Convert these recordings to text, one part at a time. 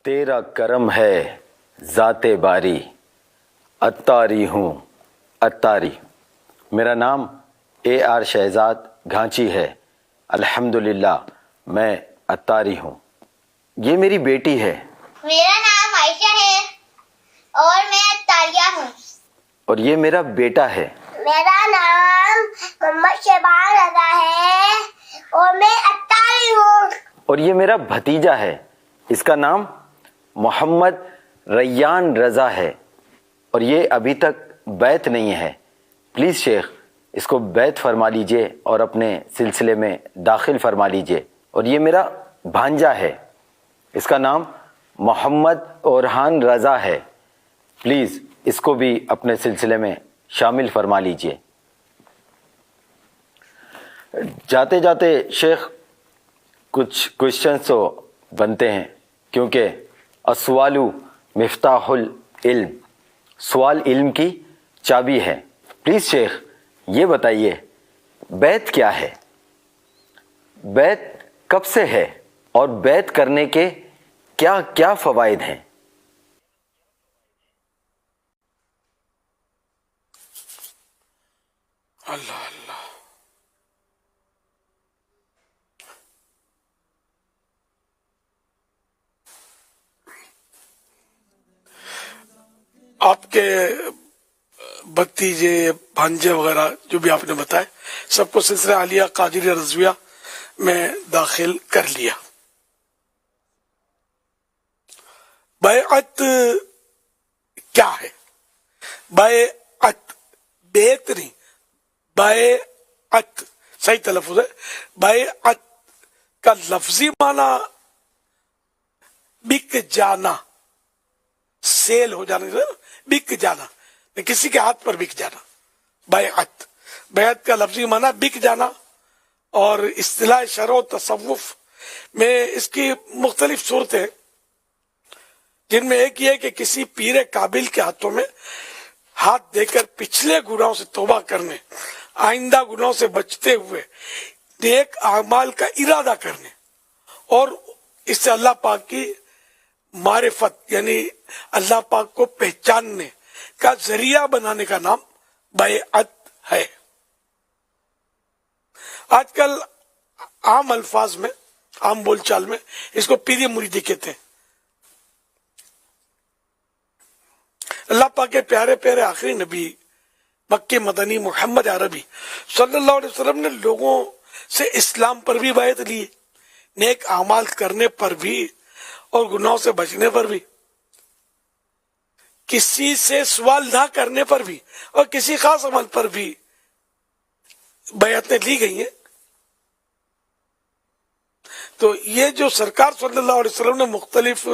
تیرا کرم ہے ذات باری، عطاری ہوں عطاری۔ میرا نام AR شہزاد گھانچی ہے، الحمدللہ میں عطاری ہوں۔ یہ میری بیٹی ہے۔ میرا نام عائشہ ہے اور میں عطاریہ ہوں۔ اور یہ میرا بیٹا ہے۔ میرا نام محمد شہباز رضا ہے اور میں عطاری ہوں۔ اور یہ میرا بھتیجا ہے، اس کا نام محمد ریان رضا ہے، اور یہ ابھی تک بیعت نہیں ہے۔ پلیز شیخ اس کو بیعت فرما لیجئے اور اپنے سلسلے میں داخل فرما لیجئے۔ اور یہ میرا بھانجا ہے، اس کا نام محمد اورحان رضا ہے، پلیز اس کو بھی اپنے سلسلے میں شامل فرما لیجئے۔ جاتے جاتے شیخ کچھ کوشچنس تو بنتے ہیں، کیونکہ السؤال مفتاح العلم، سوال علم کی چابی ہے۔ پلیز شیخ یہ بتائیے بیعت کیا ہے، بیعت کب سے ہے، اور بیعت کرنے کے کیا کیا فوائد ہیں؟ اللہ اللہ، آپ کے بھتیجے بھانجے وغیرہ جو بھی آپ نے بتائے، سب کو سلسلہ عالیہ قادریہ رضویہ میں داخل کر لیا۔ بیعت کیا ہے؟ بیعت، بیعت نہیں، بیعت صحیح تلفظ ہے۔ بیعت کا لفظی معنی بک جانا، سیل ہو جانا، بک جانا، کسی کے ہاتھ پر بک جانا۔ بیعت، بیعت کا لفظی معنی بک جانا، اور اصطلاح شرع و تصوف میں اس کی مختلف صورتیں، جن میں ایک یہ کہ کسی پیر کامل کے ہاتھوں میں ہاتھ دے کر پچھلے گناہوں سے توبہ کرنے، آئندہ گناہوں سے بچتے ہوئے نیک اعمال کا ارادہ کرنے، اور اس سے اللہ پاک کی معرفت یعنی اللہ پاک کو پہچاننے کا ذریعہ بنانے کا نام بیعت ہے۔ آج کل عام الفاظ میں، عام بول چال میں اس کو پیری مریدی کہتے ہیں۔ اللہ پاک کے پیارے پیارے آخری نبی مکی مدنی محمد عربی صلی اللہ علیہ وسلم نے لوگوں سے اسلام پر بھی بیعت لی، نیک اعمال کرنے پر بھی اور گناہوں سے بچنے پر بھی، کسی سے سوال نہ کرنے پر بھی، اور کسی خاص عمل پر بھی بیعتیں لی گئی ہیں۔ تو یہ جو سرکار صلی اللہ علیہ وسلم نے مختلف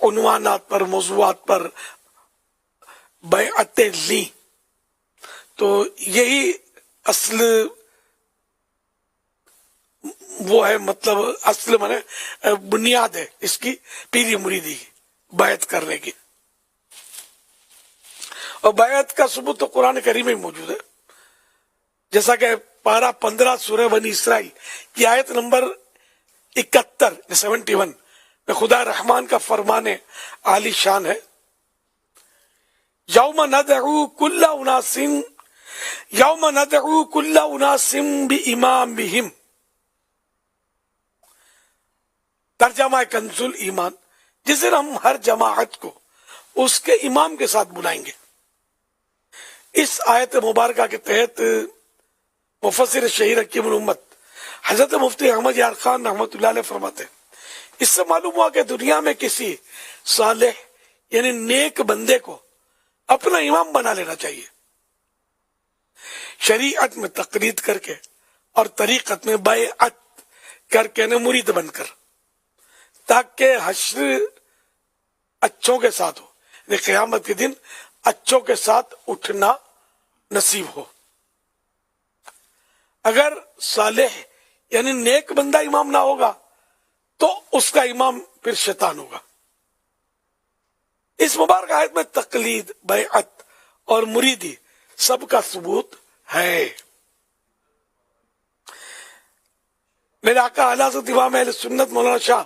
عنوانات پر، موضوعات پر بیعتیں لی، تو یہی اصل وہ ہے، مطلب اصل مانے بنیاد ہے اس کی، پیری مریدی کی، بیعت کرنے کی۔ اور بیعت کا ثبوت تو قرآن کریم میں موجود ہے، جیسا کہ پارہ 15 سورہ بنی اسرائیل کی آیت نمبر 71 71 میں خدا رحمان کا فرمان عالی شان ہے، یوم ندعو کل اناس بامامہم۔ ترجمہ کنز ایمان، جس دن ہم ہر جماعت کو اس کے امام کے ساتھ بلائیں گے۔ اس آیت مبارکہ کے تحت مفسر شہیر حکیم الامت حضرت مفتی احمد یار خان رحمۃ اللہ علیہ فرماتے ہیں، اس سے معلوم ہوا کہ دنیا میں کسی صالح یعنی نیک بندے کو اپنا امام بنا لینا چاہیے، شریعت میں تقلید کر کے اور طریقت میں بیعت کر کے مرید بن کر، تاکہ حشر اچھوں کے ساتھ ہو، یعنی قیامت کے دن اچھوں کے ساتھ اٹھنا نصیب ہو۔ اگر صالح یعنی نیک بندہ امام نہ ہوگا تو اس کا امام پھر شیطان ہوگا۔ اس مبارک آیت میں تقلید، بیعت اور مریدی سب کا ثبوت ہے۔ میرے آقا اعلیٰ حضرت امام اہل سنت مولانا شاہ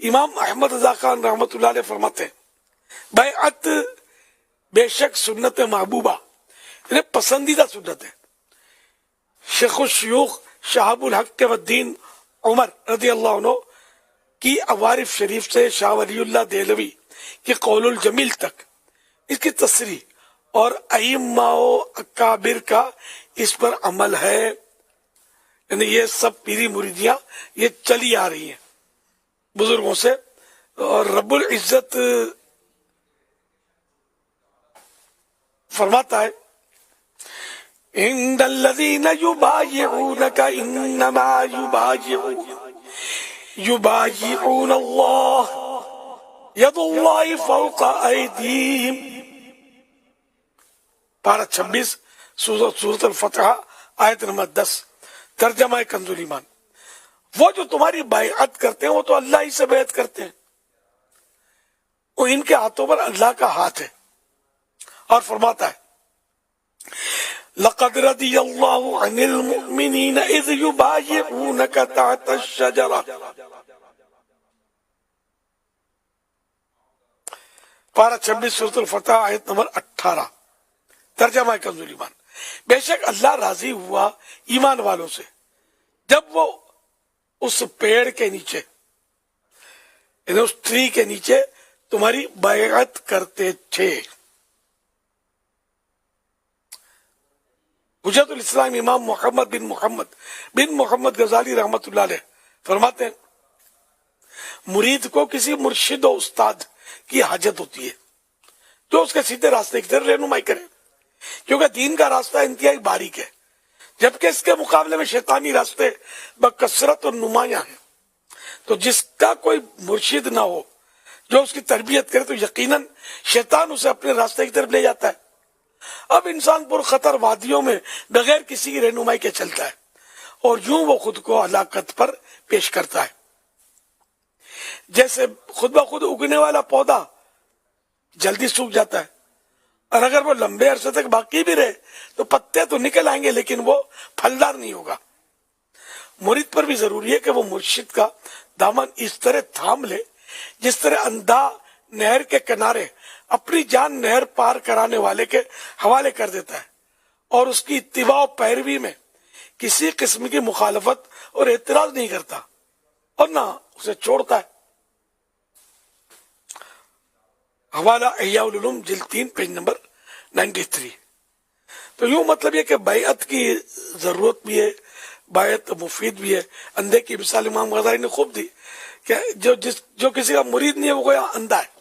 امام احمد رضا خان رحمۃ اللہ علیہ فرماتے ہیں بیعت بے شک سنت محبوبہ یعنی پسندیدہ سنت ہے. شیخ الشیوخ شہاب الحق والدین عمر رضی اللہ عنہ کی عوارف شریف سے شاہ ولی اللہ دہلوی کی قول الجمیل تک اس کی تصریح اور ائمہ و اکابر کا اس پر عمل ہے. یعنی یہ سب پیری مریدیاں یہ چلی آ رہی ہیں بزرگوں سے. اور رب العزت فرماتا ہے عند الذین یبایعونک انما یبایعون اللہ ید اللہ فوق ایدیہم. پارہ 26 سورۃ الفتح آیت نمبر 10. ترجمہ کنز ایمان. وہ جو تمہاری بیعت کرتے ہیں وہ تو اللہ ہی سے بیعت کرتے ہیں, وہ ان کے ہاتھوں پر اللہ کا ہاتھ ہے. اور فرماتا ہے لقد رضی اللہ عن المؤمنین اذ یبایعونک تحت الشجرہ. پارہ 26 سورۃ الفتح آیت نمبر 18. ترجمہ کنز ایمان. بے شک اللہ راضی ہوا ایمان والوں سے جب وہ اس پیڑ کے نیچے یعنی اس ٹری کے نیچے تمہاری بیعت کرتے تھے. حجت الاسلام امام محمد بن محمد غزالی رحمۃ اللہ علیہ فرماتے ہیں مرید کو کسی مرشد و استاد کی حاجت ہوتی ہے جو اس کے سیدھے راستے کی طرف رہنمائی کرے, کیونکہ دین کا راستہ انتہائی باریک ہے جبکہ اس کے مقابلے میں شیطانی راستے بکثرت اور نمایاں ہیں. تو جس کا کوئی مرشد نہ ہو جو اس کی تربیت کرے تو یقیناً شیطان اسے اپنے راستے کی طرف لے جاتا ہے. اب انسان پر خطر وادیوں میں بغیر کسی کی رہنمائی کے چلتا ہے اور یوں وہ خود کو ہلاکت پر پیش کرتا ہے. جیسے خود بخود اگنے والا پودا جلدی سوکھ جاتا ہے اور اگر وہ لمبے عرصے تک باقی بھی رہے تو پتے تو نکل آئیں گے لیکن وہ پھلدار نہیں ہوگا. مرید پر بھی ضروری ہے کہ وہ مرشد کا دامن اس طرح تھام لے جس طرح اندھا نہر کے کنارے اپنی جان نہر پار کرانے والے کے حوالے کر دیتا ہے اور اس کی اتباع و پیروی میں کسی قسم کی مخالفت اور اعتراض نہیں کرتا اور نہ اسے چھوڑتا ہے. حوالہ احیاء العلوم جلد 3 پیج نمبر 93. تو یوں مطلب یہ کہ بیعت کی ضرورت بھی ہے, بیعت مفید بھی ہے. اندھے کی مثال امام غزالی نے خوب دی کہ جو کسی کا مرید نہیں ہے وہ کوئی اندھا ہے,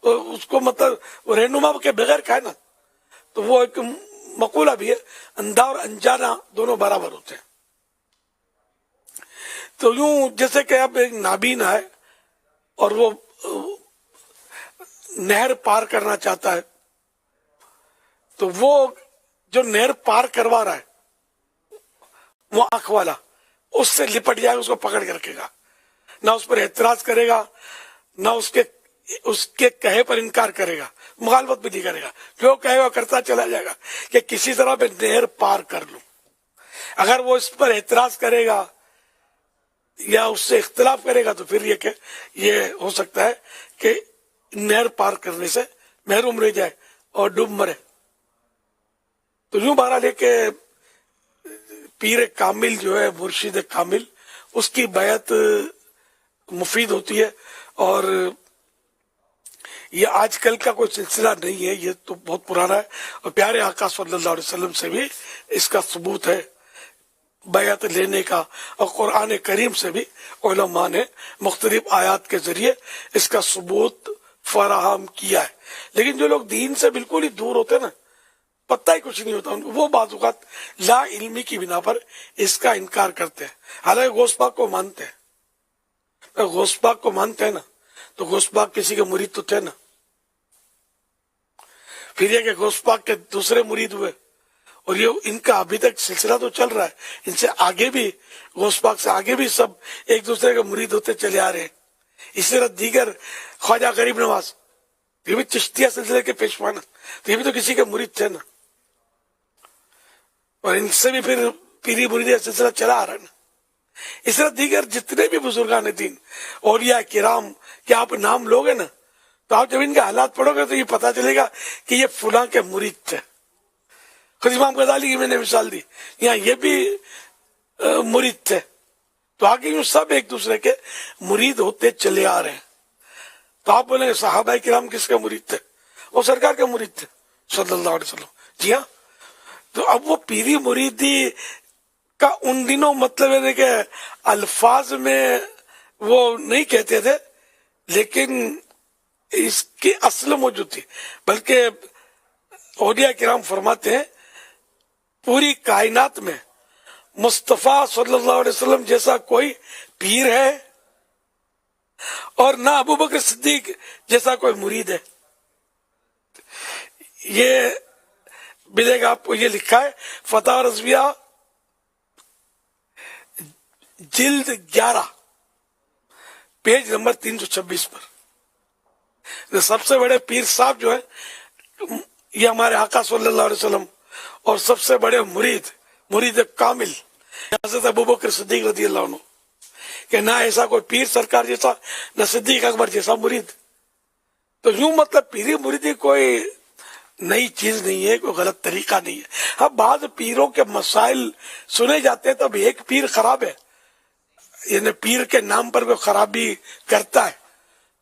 اس کو مطلب وہ رہنما کے بغیر کھائے نا تو وہ ایک مقولہ بھی ہے اندھا اور انجانا دونوں برابر ہوتے ہیں. تو یوں جیسے کہ اب ایک نابینا ہے اور وہ نہر پار کرنا چاہتا ہے تو وہ جو نہر پار کروا رہا ہے وہ آنکھ والا اس سے لپٹ جائے گا, اس کو پکڑ کے رکھے گا, نہ اس پر اعتراض کرے گا نہ اس کے کہے پر انکار کرے گا, مخالفت بھی نہیں کرے گا, جو کہے گا کرتا چلا جائے گا کہ کسی طرح میں نہر پار کر لوں. اگر وہ اس پر اعتراض کرے گا یا اس سے اختلاف کرے گا تو پھر یہ کہ یہ ہو سکتا ہے کہ نہر پار کرنے سے محروم رہ جائے اور ڈوب مرے. تو یوں بہرحال ہے کہ پیر کامل جو ہے مرشد کامل اس کی بیعت مفید ہوتی ہے اور یہ آج کل کا کوئی سلسلہ نہیں ہے, یہ تو بہت پرانا ہے اور پیارے آقا صلی اللہ علیہ وسلم سے بھی اس کا ثبوت ہے بیعت لینے کا, اور قرآن کریم سے بھی علماء نے مختلف آیات کے ذریعے اس کا ثبوت فراہم کیا ہے. لیکن جو لوگ دین سے بالکل ہی دور ہوتے ہیں نا, پتہ ہی کچھ نہیں ہوتا, وہ بعض اوقات لا علمی کی بنا پر اس کا انکار کرتے ہیں. حالانکہ غوث پاک کو مانتے ہیں, غوث پاک کو مانتے ہیں نا تو غوث پاک کسی کے مرید تو تھے نا. پھر یہ کہ غوث پاک کے دوسرے مرید ہوئے اور یہ ان کا ابھی تک سلسلہ تو چل رہا ہے, ان سے آگے بھی غوث پاک سے آگے بھی سب ایک دوسرے کے مرید ہوتے چلے آ رہے ہیں. اسی طرح دیگر خواجہ غریب نواز یہ بھی چشتیہ سلسلے کے پیشوا نا, تو یہ بھی تو کسی کے مرید تھے نا, اور ان سے بھی پھر پیری مریدی سلسلہ چلا آ رہا ہے نا. اس طرح دیگر جتنے بھی بزرگان دین اولیاء کرام کے آپ نام لوگے نا تو آپ جب ان کے حالات پڑھو گے تو یہ پتا چلے گا کہ یہ فلاں کے مرید تھے. خود امام غزالی کی میں نے مثال دی, یہاں یہ بھی مرید تھے. تو آگے یوں سب ایک دوسرے کے مرید ہوتے چلے آ رہے ہیں. تو آپ بولیں صحابہ کرام کس کے مرید تھے؟ وہ سرکار کے مرید تھے صلی اللہ علیہ وسلم. جی ہاں. تو اب وہ پیری مریدی کا ان دنوں مطلب ہے کہ الفاظ میں وہ نہیں کہتے تھے, لیکن اس کی اصل موجود تھی. بلکہ اولیاء کرام فرماتے ہیں پوری کائنات میں مصطفیٰ صلی اللہ علیہ وسلم جیسا کوئی پیر ہے اور نہ ابو بکر صدیق جیسا کوئی مرید ہے. یہ ملے گا آپ کو, یہ لکھا ہے فتح رضویہ جلد 11 پیج نمبر 326 پر. سب سے بڑے پیر صاحب جو ہیں یہ ہمارے آقا صلی اللہ علیہ وسلم, اور سب سے بڑے مرید کامل حضرت ابوبکر صدیق رضی اللہ عنہ, کہ نہ ایسا کوئی پیر سرکار جیسا نہ صدیق اکبر جیسا مرید. تو یوں مطلب پیری مریدی کوئی نئی چیز نہیں ہے, کوئی غلط طریقہ نہیں ہے. ہاں بعض پیروں کے مسائل سنے جاتے ہیں, تب ایک پیر خراب ہے, یعنی پیر کے نام پر کوئی خرابی کرتا ہے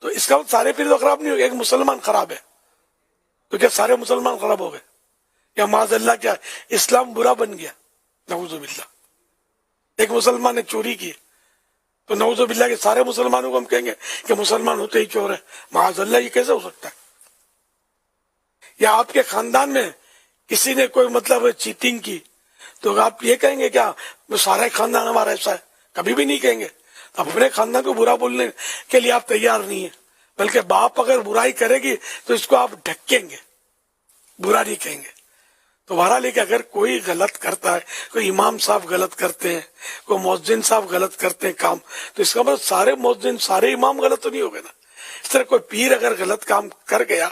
تو اس کا سارے پیر تو خراب نہیں ہو گئے, ایک مسلمان خراب ہے تو کیا سارے مسلمان خراب ہو گئے؟ یا معاذ اللہ کیا اسلام برا بن گیا؟ نعوذ باللہ. ایک مسلمان نے چوری کی تو نعوذ باللہ کہ سارے مسلمانوں کو ہم کہیں گے کہ مسلمان ہوتے ہی چور ہے؟ معاذ اللہ یہ کیسے ہو سکتا ہے؟ یا آپ کے خاندان میں کسی نے کوئی مطلب چیٹنگ کی تو آپ یہ کہیں گے کیا سارا خاندان ہمارا ایسا ہے؟ کبھی بھی نہیں کہیں گے. اب اپنے خاندان کو برا بولنے کے لیے آپ تیار نہیں ہیں, بلکہ باپ اگر برائی کرے گی تو اس کو آپ ڈھکیں گے, برا نہیں کہیں گے. تو بہرحال ہے کہ اگر کوئی غلط کرتا ہے, کوئی امام صاحب غلط کرتے ہیں, کوئی مؤذن صاحب غلط کرتے ہیں کام, تو اس کا مطلب سارے مؤذن سارے امام غلط تو نہیں ہو گئے نا. اس طرح کوئی پیر اگر غلط کام کر گیا,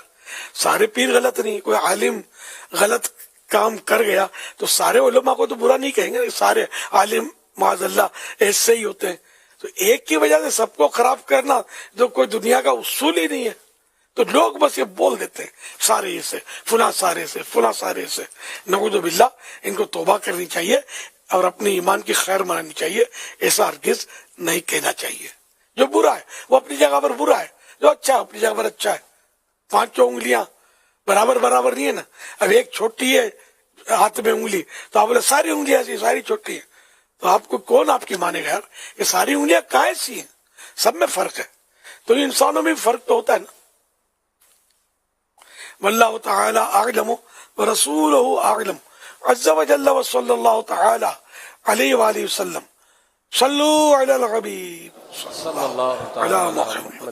سارے پیر غلط نہیں, کوئی عالم غلط کام کر گیا تو سارے علماء کو تو برا نہیں کہیں گے, سارے عالم معاذ اللہ ایسے ہی ہوتے ہیں. تو ایک کی وجہ سے سب کو خراب کرنا جو کوئی دنیا کا اصول ہی نہیں ہے. تو لوگ بس یہ بول دیتے ہیں سارے ایسے, فلاں سارے سے, فلاں سارے سے. نعوذ باللہ, ان کو توبہ کرنی چاہیے اور اپنے ایمان کی خیر منانی چاہیے. ایسا ہرگز نہیں کہنا چاہیے. جو برا ہے وہ اپنی جگہ پر برا ہے, جو اچھا ہے اپنی جگہ پر اچھا ہے. 5 انگلیاں برابر نہیں ہے نا. اب ایک چھوٹی ہے ہاتھ میں انگلی تو آپ بولے ساری انگلیاں ایسی, ساری چھوٹی ہیں, تو آپ کو کون آپ کی مانے گا یار؟ یہ ساری انگلیاں کہاں سی ہیں؟ سب میں فرق ہے. تو انسانوں میں بھی فرق تو ہوتا ہے نا. واللہ تعالی اعلم ورسولہ اعلم عز وجل وصلی اللہ تعالی علیہ وآلہ وسلم. صلو علی الحبیب صلی اللہ علیہ وسلم.